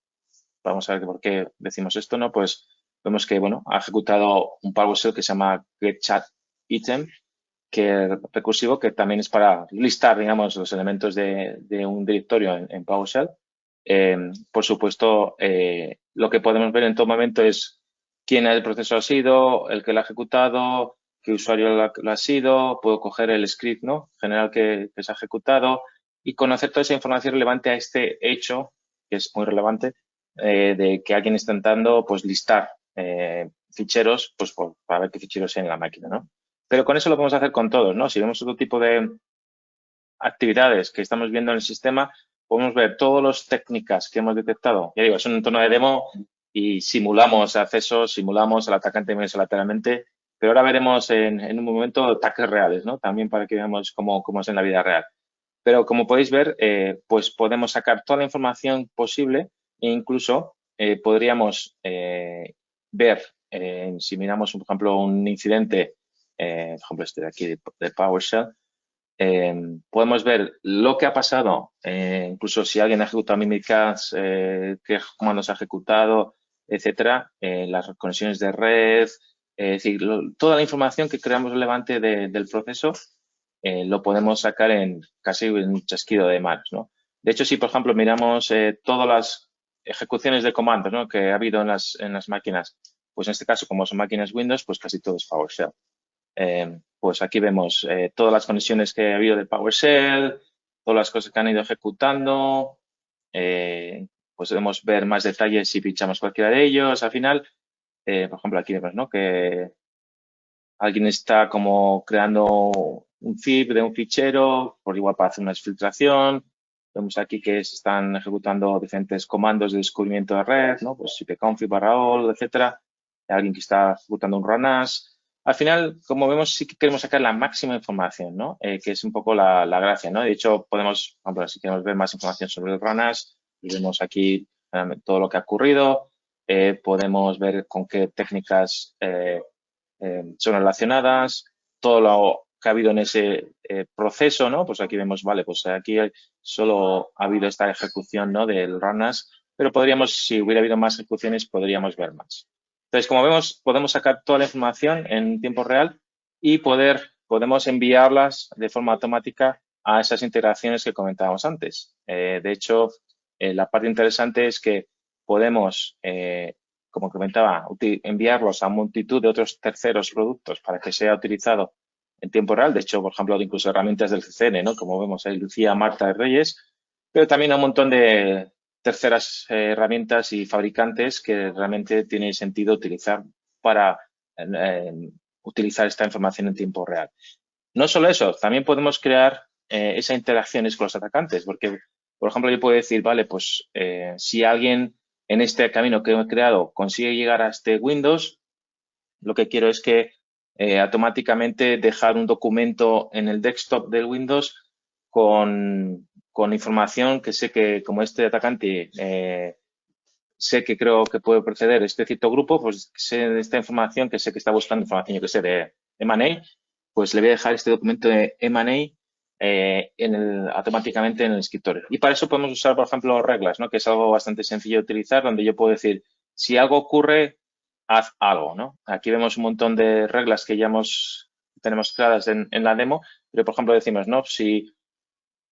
vamos a ver por qué decimos esto, ¿no? Pues vemos que, bueno, ha ejecutado un PowerShell que se llama getChatItem, que recursivo, que también es para listar, digamos, los elementos de un directorio en PowerShell. Por supuesto, lo que podemos ver en todo momento es quién el proceso ha sido, el que lo ha ejecutado, qué usuario lo ha sido, puedo coger el script, ¿no? General que se ha ejecutado y conocer toda esa información relevante a este hecho, que es muy relevante, de que alguien está intentando, pues, listar ficheros, pues, para ver qué ficheros hay en la máquina, ¿no? Pero con eso lo podemos hacer con todos, ¿no? Si vemos otro tipo de actividades que estamos viendo en el sistema, podemos ver todas las técnicas que hemos detectado. Ya digo, es un entorno de demo y simulamos accesos, simulamos al atacante lateralmente, pero ahora veremos en un momento ataques reales, ¿no? También para que veamos cómo es en la vida real. Pero como podéis ver, pues podemos sacar toda la información posible e incluso podríamos ver, si miramos, por ejemplo, un incidente, por ejemplo, este de aquí de PowerShell, podemos ver lo que ha pasado, incluso si alguien ha ejecutado Mimikatz, qué comandos ha ejecutado, etcétera, las conexiones de red, es decir, toda la información que creamos relevante del proceso lo podemos sacar en casi un chasquido de manos, ¿no? De hecho, si por ejemplo miramos todas las ejecuciones de comandos, ¿no?, que ha habido en las máquinas, pues en este caso, como son máquinas Windows, pues casi todo es PowerShell. Pues aquí vemos todas las conexiones que ha habido de PowerShell, todas las cosas que han ido ejecutando. Pues podemos ver más detalles si pinchamos cualquiera de ellos. Al final, por ejemplo, aquí vemos, ¿no?, que alguien está como creando un zip de un fichero, por igual para hacer una exfiltración. Vemos aquí que se están ejecutando diferentes comandos de descubrimiento de red, ¿no? Pues ipconfig/all, etcétera. Alguien que está ejecutando un runas. Al final, como vemos, sí que queremos sacar la máxima información, ¿no? Que es un poco la gracia, ¿no? De hecho, podemos, bueno, si queremos ver más información sobre el runas, vemos aquí todo lo que ha ocurrido. Podemos ver con qué técnicas son relacionadas, todo lo que ha habido en ese proceso, ¿no? Pues aquí vemos, vale, pues aquí solo ha habido esta ejecución, ¿no?, del runas, pero podríamos, si hubiera habido más ejecuciones, podríamos ver más. Entonces, como vemos, podemos sacar toda la información en tiempo real y podemos enviarlas de forma automática a esas integraciones que comentábamos antes. De hecho, la parte interesante es que podemos como comentaba, enviarlos a multitud de otros terceros productos para que sea utilizado en tiempo real. De hecho, por ejemplo, incluso herramientas del CCN, ¿no?, como vemos ahí, Lucía, Marta y Reyes, pero también a un montón de terceras herramientas y fabricantes que realmente tiene sentido utilizar para utilizar esta información en tiempo real. No solo eso, también podemos crear esas interacciones con los atacantes, porque, por ejemplo, yo puedo decir, vale, pues si alguien en este camino que he creado consigue llegar a este Windows, lo que quiero es que automáticamente dejar un documento en el desktop del Windows con información que sé que, como este atacante sé que creo que puede proceder este cierto grupo, pues sé de esta información, que sé que está buscando información, yo que sé, de M&A, pues le voy a dejar este documento de M&A automáticamente en el escritorio. Y para eso podemos usar, por ejemplo, reglas, ¿no?, que es algo bastante sencillo de utilizar, donde yo puedo decir, si algo ocurre, haz algo, ¿no? Aquí vemos un montón de reglas que ya tenemos creadas en la demo, pero, por ejemplo, decimos, ¿no?, si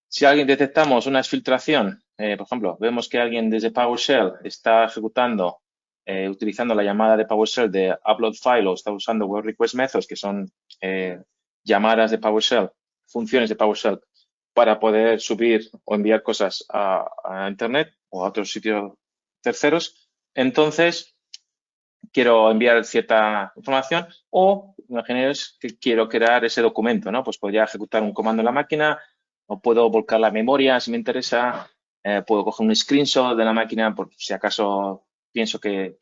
Si alguien detectamos una exfiltración, por ejemplo, vemos que alguien desde PowerShell está ejecutando, utilizando la llamada de PowerShell de upload file o está usando web request methods, que son llamadas de PowerShell, funciones de PowerShell, para poder subir o enviar cosas a Internet o a otros sitios terceros, entonces quiero enviar cierta información o imaginaos que quiero crear ese documento, ¿no? Pues podría ejecutar un comando en la máquina o puedo volcar la memoria si me interesa, puedo coger un screenshot de la máquina por si acaso pienso que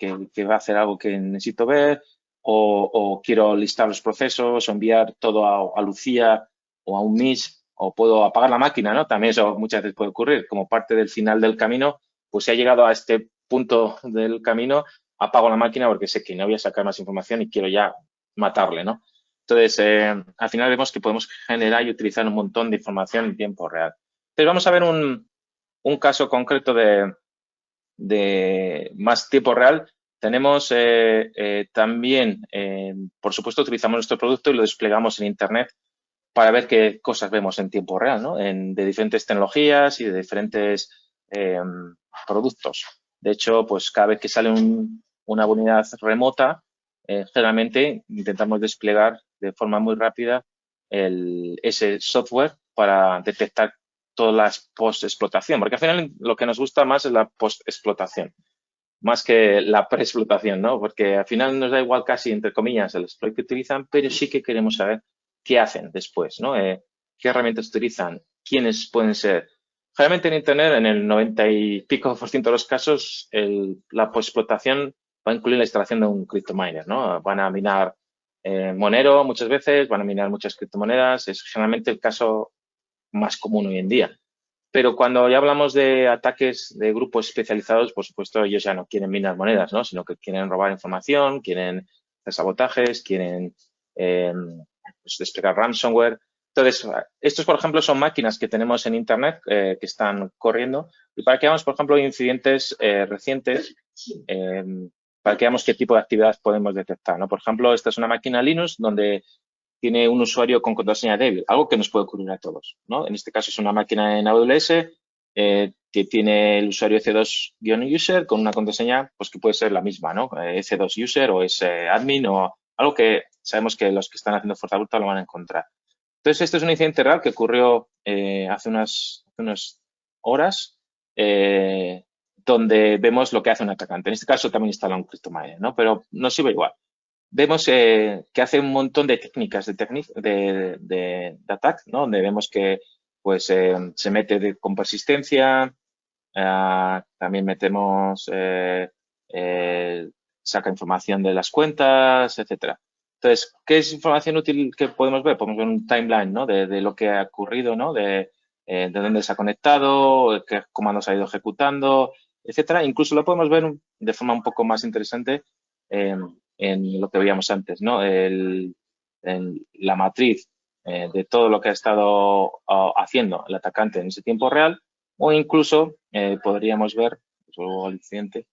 va a hacer algo que necesito ver o quiero listar los procesos o enviar todo a Lucía o a un MIS o puedo apagar la máquina, ¿no? También eso muchas veces puede ocurrir. Como parte del final del camino, pues si ha llegado a este punto del camino, apago la máquina porque sé que no voy a sacar más información y quiero ya matarle, ¿no? Entonces, al final vemos que podemos generar y utilizar un montón de información en tiempo real. Entonces, vamos a ver un caso concreto de más tiempo real. Tenemos también, por supuesto, utilizamos nuestro producto y lo desplegamos en Internet para ver qué cosas vemos en tiempo real, ¿no? De diferentes tecnologías y de diferentes productos. De hecho, pues cada vez que sale una unidad remota, generalmente intentamos desplegar de forma muy rápida ese software para detectar todas las post-explotación, porque al final lo que nos gusta más es la post-explotación, más que la pre-explotación, ¿no? Porque al final nos da igual casi, entre comillas, el exploit que utilizan, pero sí que queremos saber qué hacen después, ¿no? ¿Qué herramientas utilizan? ¿Quiénes pueden ser? Generalmente en Internet, en el 90 y pico % de los casos, la post-explotación va a incluir la instalación de un CryptoMiner, ¿no? Van a minar Monero muchas veces, van a minar muchas criptomonedas. Es generalmente el caso más común hoy en día. Pero cuando ya hablamos de ataques de grupos especializados, por supuesto, ellos ya no quieren minar monedas, ¿no? Sino que quieren robar información, quieren hacer sabotajes, quieren pues desplegar ransomware. Entonces, estos, por ejemplo, son máquinas que tenemos en Internet que están corriendo. Y para que veamos, por ejemplo, incidentes recientes, para que veamos qué tipo de actividad podemos detectar, ¿no? Por ejemplo, esta es una máquina Linux donde tiene un usuario con contraseña débil, algo que nos puede ocurrir a todos, ¿no? En este caso es una máquina en AWS que tiene el usuario EC2-user con una contraseña pues que puede ser la misma, ¿no? EC2-user o es admin o algo que sabemos que los que están haciendo fuerza bruta lo van a encontrar. Entonces, este es un incidente real que ocurrió hace unas horas donde vemos lo que hace un atacante. En este caso también instala un CryptoMiner, ¿no? Pero nos sirve igual. Vemos que hace un montón de técnicas de ataque, ¿no? Donde vemos que pues se mete con persistencia, también metemos, saca información de las cuentas, etcétera. Entonces, ¿qué es información útil que podemos ver? Podemos ver un timeline, ¿no? De lo que ha ocurrido, ¿no? De dónde se ha conectado, qué comandos ha ido ejecutando, etcétera. Incluso lo podemos ver de forma un poco más interesante en lo que veíamos antes, ¿no? En la matriz de todo lo que ha estado haciendo el atacante en ese tiempo real o incluso podríamos ver, luego al siguiente,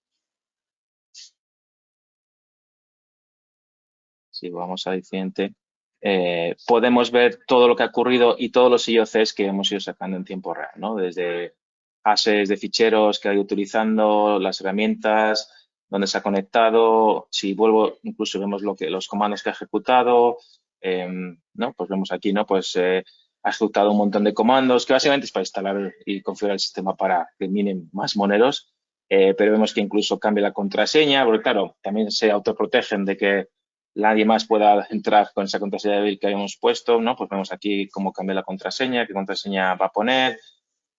si vamos al siguiente, podemos ver todo lo que ha ocurrido y todos los IOCs que hemos ido sacando en tiempo real, ¿no? Desde hashes de ficheros que ha ido utilizando, las herramientas, dónde se ha conectado, si vuelvo, incluso vemos los comandos que ha ejecutado, ¿no? Pues vemos aquí, ¿no? Pues ha ejecutado un montón de comandos que básicamente es para instalar y configurar el sistema para que minen más moneros, pero vemos que incluso cambia la contraseña, porque claro, también se autoprotegen de que nadie más pueda entrar con esa contraseña débil que habíamos puesto, ¿no? Pues vemos aquí cómo cambia la contraseña, qué contraseña va a poner,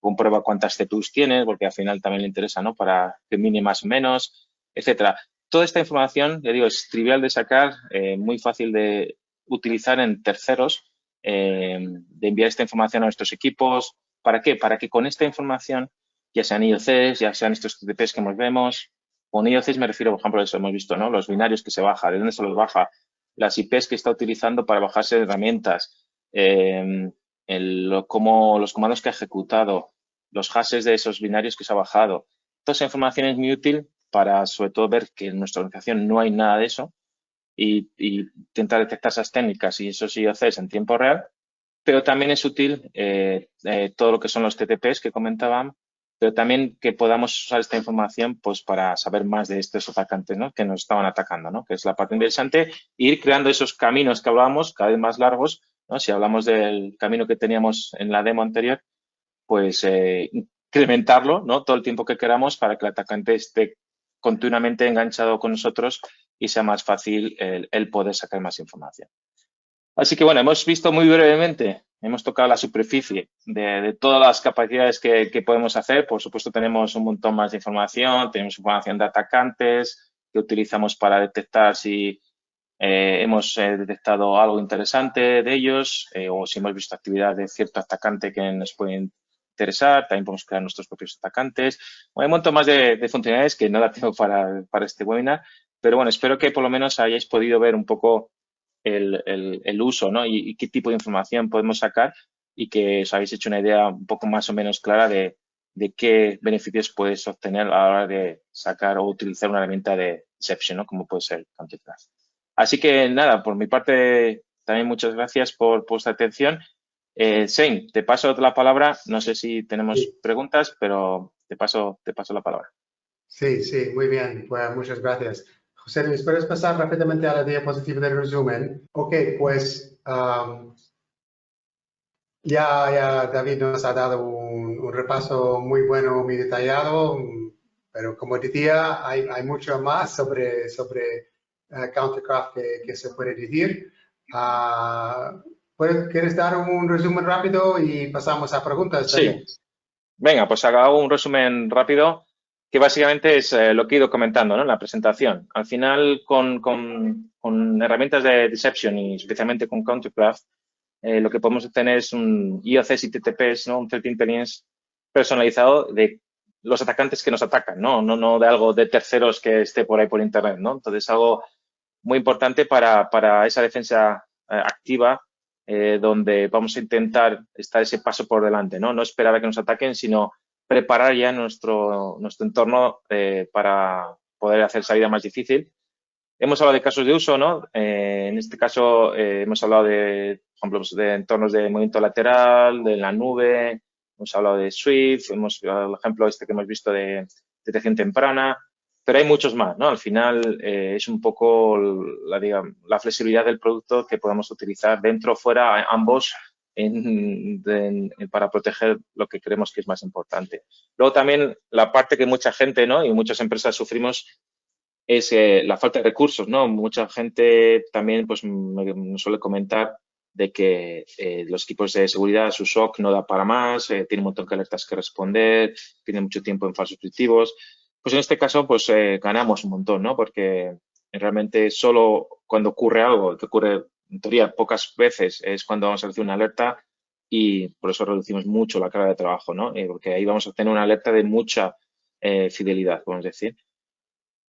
comprueba cuántas CTUs tienes, porque al final también le interesa, ¿no? Para que mine más o menos, etcétera. Toda esta información, ya digo, es trivial de sacar, muy fácil de utilizar en terceros, de enviar esta información a nuestros equipos. ¿Para qué? Para que con esta información, ya sean IOCs, ya sean estos TTPs que nos vemos, con IOCs me refiero, por ejemplo, a eso hemos visto, ¿no? Los binarios que se baja, de dónde se los baja, las IPs que está utilizando para bajarse herramientas, como los comandos que ha ejecutado, los hashes de esos binarios que se ha bajado. Toda esa información es muy útil para, sobre todo, ver que en nuestra organización no hay nada de eso y intentar detectar esas técnicas y esos IOCs en tiempo real pero también es útil todo lo que son los TTPs que comentaban, pero también que podamos usar esta información pues para saber más de estos atacantes, ¿no? Que nos estaban atacando, ¿no? Que es la parte interesante, e ir creando esos caminos que hablábamos cada vez más largos, ¿no? Si hablamos del camino que teníamos en la demo anterior, pues incrementarlo, ¿no? Todo el tiempo que queramos para que el atacante esté continuamente enganchado con nosotros y sea más fácil el poder sacar más información. Así que bueno, hemos visto muy brevemente, hemos tocado la superficie de todas las capacidades que podemos hacer. Por supuesto, tenemos un montón más de información, tenemos información de atacantes que utilizamos para detectar si hemos detectado algo interesante de ellos o si hemos visto actividad de cierto atacante que nos puede interesar. También podemos crear nuestros propios atacantes. Bueno, hay un montón más de funcionalidades que no la tengo para este webinar, pero bueno, espero que por lo menos hayáis podido ver un poco el uso, ¿no? Y qué tipo de información podemos sacar y que os habéis hecho una idea un poco más o menos clara de qué beneficios puedes obtener a la hora de sacar o utilizar una herramienta de deception, ¿no? Como puede ser Countercraft. Así que nada, por mi parte también muchas gracias por vuestra atención. Shane, te paso la palabra. No sé si tenemos preguntas, pero te paso la palabra. Sí, sí, muy bien. Pues muchas gracias. José Luis, ¿puedes pasar rápidamente a la diapositiva del resumen? Ok, pues ya David nos ha dado un repaso muy bueno, muy detallado, pero como decía, hay mucho más sobre Countercraft que se puede decir. ¿Quieres dar un resumen rápido y pasamos a preguntas, David? Sí. Venga, pues hago un resumen rápido que básicamente es lo que he ido comentando, ¿no? En la presentación. Al final, con herramientas de Deception y especialmente con Countercraft, lo que podemos obtener es un IOCs y TTPs, ¿no? Un threat intelligence personalizado de los atacantes que nos atacan, ¿no? No de algo de terceros que esté por ahí por internet, ¿no? Entonces, algo muy importante para esa defensa activa donde vamos a intentar estar ese paso por delante, ¿no? No esperar a que nos ataquen, sino preparar ya nuestro entorno para poder hacer salida más difícil. Hemos hablado de casos de uso, ¿no? En este caso hemos hablado de, por ejemplo, de entornos de movimiento lateral, de la nube, hemos hablado de Swift, hemos hablado del ejemplo este que hemos visto de detección temprana, pero hay muchos más, ¿no? Al final es un poco la flexibilidad del producto que podemos utilizar dentro o fuera, ambos, para proteger lo que creemos que es más importante. Luego también la parte que mucha gente, ¿no? Y muchas empresas sufrimos es la falta de recursos, ¿no? Mucha gente también pues me suele comentar de que los equipos de seguridad, su SOC no da para más, tiene un montón de alertas que responder, tiene mucho tiempo en falsos positivos. Pues en este caso, pues ganamos un montón, ¿no? Porque realmente solo cuando ocurre algo, que ocurre en teoría pocas veces, es cuando vamos a recibir una alerta y por eso reducimos mucho la carga de trabajo, ¿no? Porque ahí vamos a tener una alerta de mucha fidelidad, podemos decir.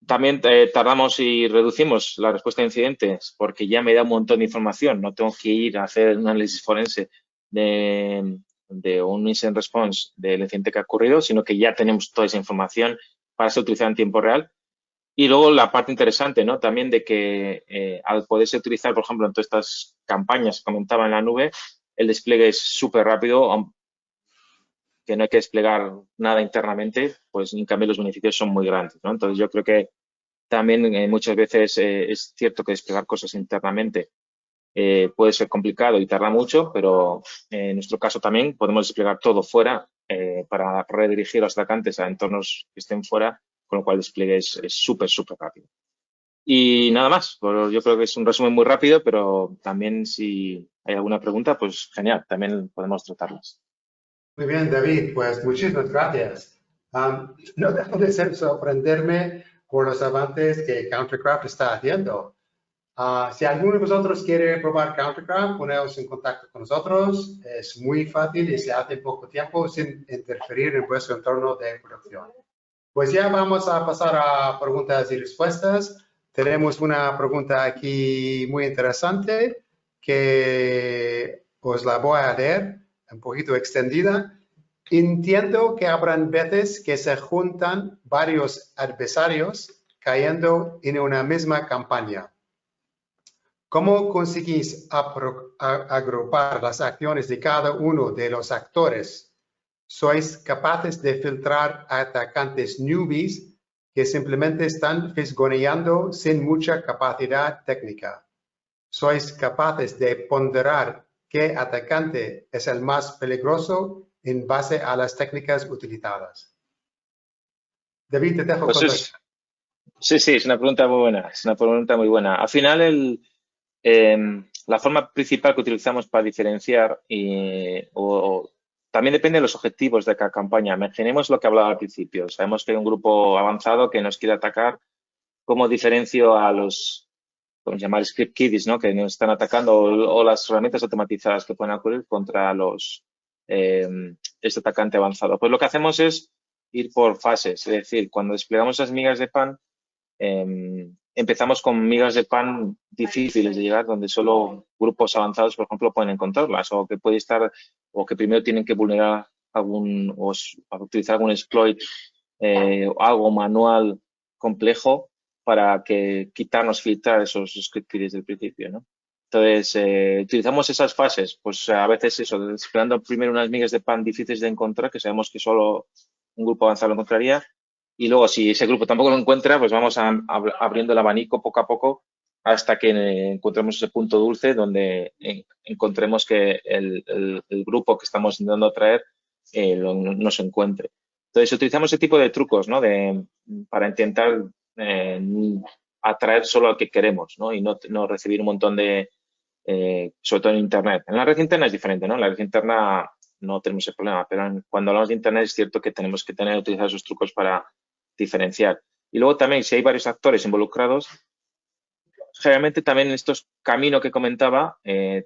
También tardamos y reducimos la respuesta a incidentes porque ya me da un montón de información. No tengo que ir a hacer un análisis forense de un incident response del incidente que ha ocurrido, sino que ya tenemos toda esa información para ser utilizada en tiempo real. Y luego la parte interesante, ¿no? También de que al poderse utilizar, por ejemplo, en todas estas campañas que comentaba en la nube, el despliegue es súper rápido, que no hay que desplegar nada internamente, pues en cambio los beneficios son muy grandes, ¿no? Entonces yo creo que también muchas veces es cierto que desplegar cosas internamente puede ser complicado y tarda mucho, pero en nuestro caso también podemos desplegar todo fuera para redirigir a los atacantes a entornos que estén fuera, con lo cual el despliegue es súper, súper rápido. Y nada más, pues yo creo que es un resumen muy rápido, pero también si hay alguna pregunta, pues genial, también podemos tratarlas. Muy bien, David, pues muchísimas gracias. No dejo de sorprenderme por los avances que Countercraft está haciendo. Si alguno de vosotros quiere probar Countercraft, poneos en contacto con nosotros. Es muy fácil y se hace en poco tiempo sin interferir en vuestro entorno de producción. Pues ya vamos a pasar a preguntas y respuestas. Tenemos una pregunta aquí muy interesante que os la voy a leer un poquito extendida. Entiendo que habrán veces que se juntan varios adversarios cayendo en una misma campaña. ¿Cómo conseguís agrupar las acciones de cada uno de los actores? ¿Sois capaces de filtrar atacantes newbies que simplemente están fisgoneando sin mucha capacidad técnica? ¿Sois capaces de ponderar qué atacante es el más peligroso en base a las técnicas utilizadas? David, te dejo Pues contestar. sí, es una pregunta muy buena. Es una pregunta muy buena. Al final, la forma principal que utilizamos para diferenciar también depende de los objetivos de cada campaña. Imaginemos lo que hablaba al principio. Sabemos que hay un grupo avanzado que nos quiere atacar. ¿Cómo diferencio a los, podemos llamar script kiddies, ¿no? Que nos están atacando o las herramientas automatizadas que pueden ocurrir contra este atacante avanzado? Pues lo que hacemos es ir por fases. Es decir, cuando desplegamos esas migas de pan, empezamos con migas de pan difíciles de llegar, donde solo grupos avanzados, por ejemplo, pueden encontrarlas, o que puede estar, o que primero tienen que vulnerar o utilizar algún exploit, algo manual complejo para quitarnos filtrar esos script kiddies del principio, ¿no? Entonces, utilizamos esas fases, pues a veces eso, desplegando primero unas migas de pan difíciles de encontrar, que sabemos que solo un grupo avanzado lo encontraría. Y luego, si ese grupo tampoco lo encuentra, pues vamos abriendo el abanico poco a poco hasta que encontremos ese punto dulce donde encontremos que el grupo que estamos intentando atraer nos encuentre. Entonces, utilizamos ese tipo de trucos, ¿no? Para intentar atraer solo al que queremos, ¿no? Y no recibir un montón sobre todo en Internet. En la red interna es diferente, ¿no? En la red interna no tenemos ese problema, pero cuando hablamos de Internet es cierto que tenemos que utilizar esos trucos para diferenciar. Y luego también, si hay varios actores involucrados, generalmente también en estos caminos que comentaba,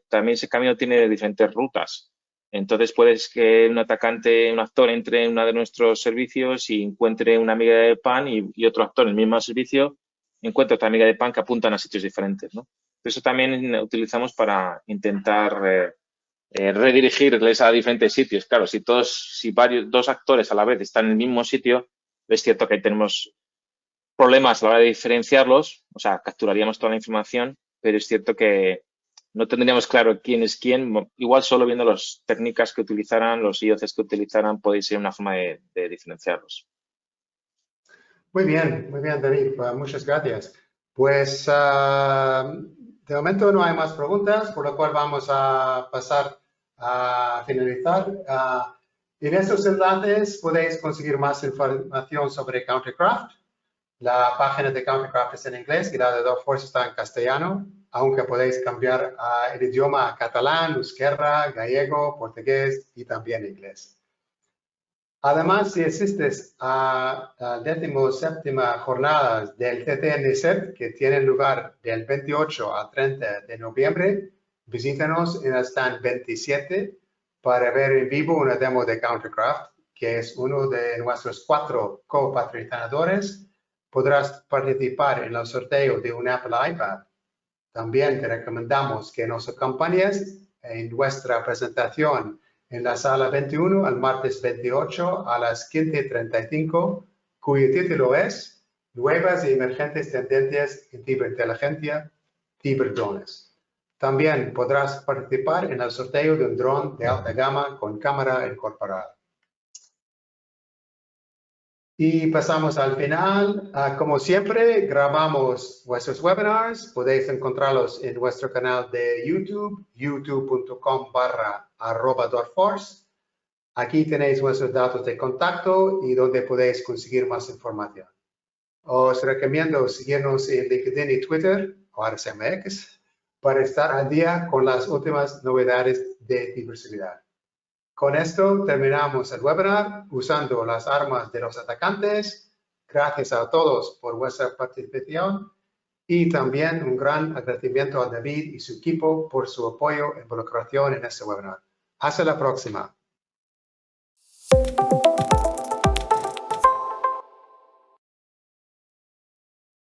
también ese camino tiene diferentes rutas. Entonces, puedes que un actor entre en uno de nuestros servicios y encuentre una miga de pan y otro actor en el mismo servicio encuentra otra miga de pan que apuntan a sitios diferentes, ¿no? Eso también utilizamos para intentar redirigirles a diferentes sitios. Claro, si dos actores a la vez están en el mismo sitio, es cierto que ahí tenemos problemas a la hora de diferenciarlos, o sea, capturaríamos toda la información, pero es cierto que no tendríamos claro quién es quién. Igual solo viendo las técnicas que utilizaran, los IOCs que utilizaran, puede ser una forma de diferenciarlos. Muy bien, David. Muchas gracias. Pues de momento no hay más preguntas, por lo cual vamos a pasar a finalizar. En estos enlaces podéis conseguir más información sobre Countercraft. La página de Countercraft es en inglés y la de DotForce está en castellano, aunque podéis cambiar el idioma a catalán, euskera, gallego, portugués y también inglés. Además, si asistes a la 17ª jornada del CCNSERT, que tienen lugar del 28 al 30 de noviembre, visítanos en el stand 27 para ver en vivo una demo de Countercraft, que es uno de nuestros 4 copatrocinadores. Podrás participar en el sorteo de un Apple iPad. También te recomendamos que nos acompañes en nuestra presentación en la sala 21 el martes 28 a las 15:35, cuyo título es Nuevas y emergentes tendencias en ciberinteligencia, ciberdrones. También podrás participar en el sorteo de un dron de alta gama con cámara incorporada. Y pasamos al final. Como siempre, grabamos vuestros webinars. Podéis encontrarlos en nuestro canal de YouTube, youtube.com/@.force. Aquí tenéis vuestros datos de contacto y donde podéis conseguir más información. Os recomiendo seguirnos en LinkedIn y Twitter, o ahora se llama X, para estar al día con las últimas novedades de ciberseguridad. Con esto terminamos el webinar usando las armas de los atacantes. Gracias a todos por vuestra participación y también un gran agradecimiento a David y su equipo por su apoyo e involucración en este webinar. Hasta la próxima.